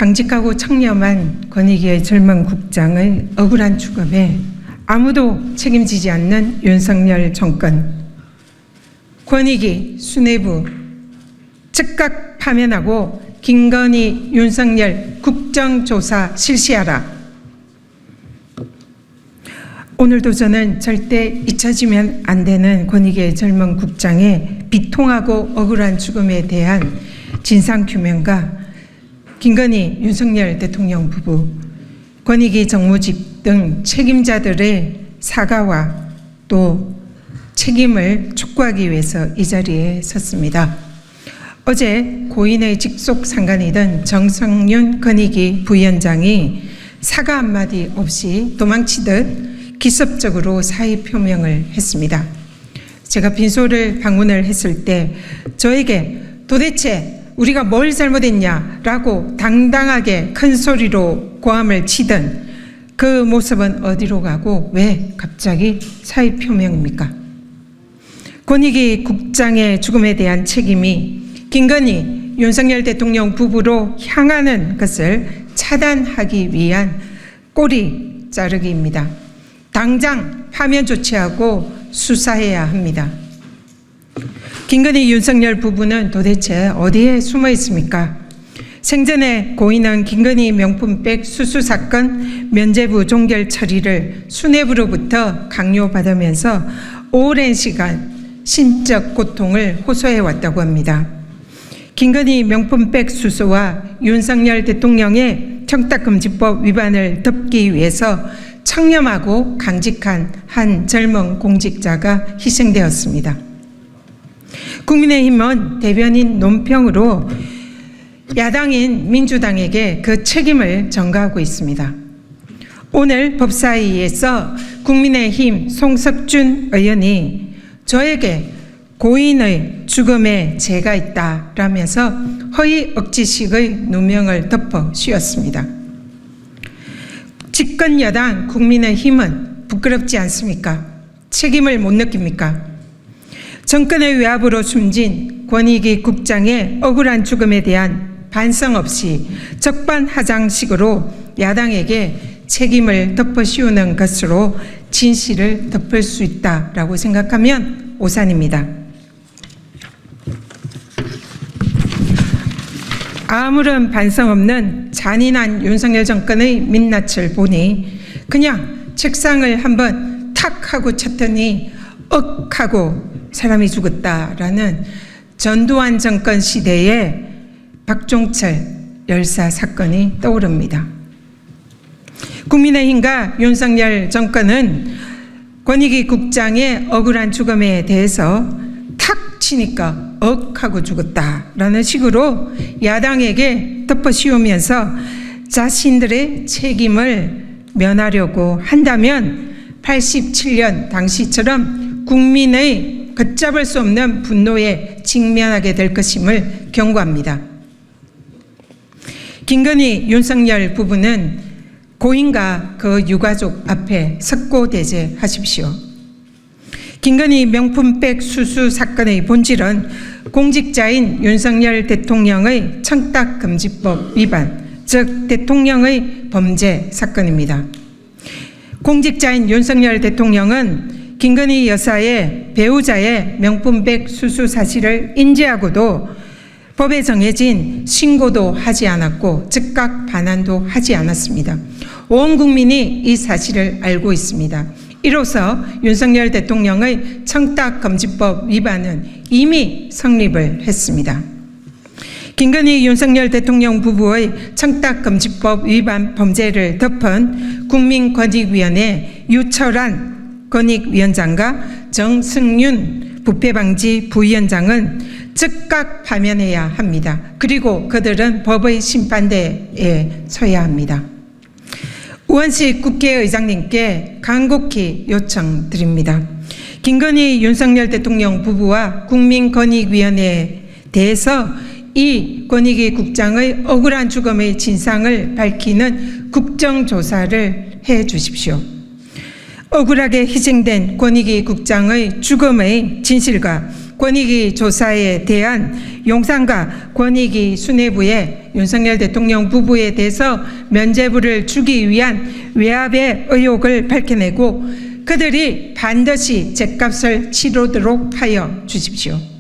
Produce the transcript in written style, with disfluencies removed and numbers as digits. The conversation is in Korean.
강직하고 청렴한 권익위의 젊은 국장의 억울한 죽음에 아무도 책임지지 않는 윤석열 정권, 권익위 수뇌부 즉각 파면하고 김건희, 윤석열 국정조사 실시하라. 오늘도 저는 절대 잊혀지면 안 되는 권익위의 젊은 국장의 비통하고 억울한 죽음에 대한 진상규명과 김건희, 윤석열 대통령 부부, 권익위 정무직 등 책임자들의 사과와 또 책임을 촉구하기 위해서 이 자리에 섰습니다. 어제 고인의 직속 상간이던 정성윤 권익위 부위원장이 사과 한마디 없이 도망치듯 기습적으로 사의 표명을 했습니다. 제가 빈소를 방문을 했을 때 저에게 도대체 우리가 뭘 잘못했냐라고 당당하게 큰 소리로 고함을 치던 그 모습은 어디로 가고 왜 갑자기 사의 표명입니까? 권익위 국장의 죽음에 대한 책임이 김건희, 윤석열 대통령 부부로 향하는 것을 차단하기 위한 꼬리 자르기입니다. 당장 파면 조치하고 수사해야 합니다. 김건희, 윤석열 부부는 도대체 어디에 숨어 있습니까? 생전에 고인은 김건희 명품백 수수 사건 면죄부 종결 처리를 수뇌부로부터 강요받으면서 오랜 시간 심적 고통을 호소해 왔다고 합니다. 김건희 명품백 수수와 윤석열 대통령의 청탁금지법 위반을 덮기 위해서 청렴하고 강직한 한 젊은 공직자가 희생되었습니다. 국민의힘은 대변인 논평으로 야당인 민주당에게 그 책임을 전가하고 있습니다. 오늘 법사위에서 국민의힘 송석준 의원이 저에게 고인의 죽음에 죄가 있다라면서 허위 억지식의 누명을 덮어 씌웠습니다. 집권 여당 국민의힘은 부끄럽지 않습니까? 책임을 못 느낍니까? 정권의 외압으로 숨진 권익위 국장의 억울한 죽음에 대한 반성 없이 적반하장식으로 야당에게 책임을 덮어 씌우는 것으로 진실을 덮을 수 있다라고 생각하면 오산입니다. 아무런 반성 없는 잔인한 윤석열 정권의 민낯을 보니 그냥 책상을 한번 탁 하고 쳤더니 억 하고 사람이 죽었다라는 전두환 정권 시대의 박종철 열사 사건이 떠오릅니다. 국민의힘과 윤석열 정권은 권익위 국장의 억울한 죽음에 대해서 탁 치니까 억 하고 죽었다라는 식으로 야당에게 덮어씌우면서 자신들의 책임을 면하려고 한다면 87년 당시처럼 국민의 걷잡을 수 없는 분노에 직면하게 될 것임을 경고합니다. 김건희, 윤석열 부부는 고인과 그 유가족 앞에 석고대죄하십시오. 김건희 명품백 수수 사건의 본질은 공직자인 윤석열 대통령의 청탁금지법 위반, 즉 대통령의 범죄 사건입니다. 공직자인 윤석열 대통령은 김건희 여사의 배우자의 명품백 수수 사실을 인지하고도 법에 정해진 신고도 하지 않았고 즉각 반환도 하지 않았습니다. 온 국민이 이 사실을 알고 있습니다. 이로써 윤석열 대통령의 청탁금지법 위반은 이미 성립을 했습니다. 김건희, 윤석열 대통령 부부의 청탁금지법 위반 범죄를 덮은 국민권익위원회 유철한 권익위원장과 정승윤 부패방지 부위원장은 즉각 파면해야 합니다. 그리고 그들은 법의 심판대에 서야 합니다. 우원식 국회의장님께 간곡히 요청드립니다. 김건희, 윤석열 대통령 부부와 국민권익위원회에 대해서 이 권익위 국장의 억울한 죽음의 진상을 밝히는 국정조사를 해 주십시오. 억울하게 희생된 권익위 국장의 죽음의 진실과 권익위 조사에 대한 용산과 권익위 수뇌부에 윤석열 대통령 부부에 대해서 면죄부를 주기 위한 외압의 의혹을 밝혀내고 그들이 반드시 죗값을 치르도록 하여 주십시오.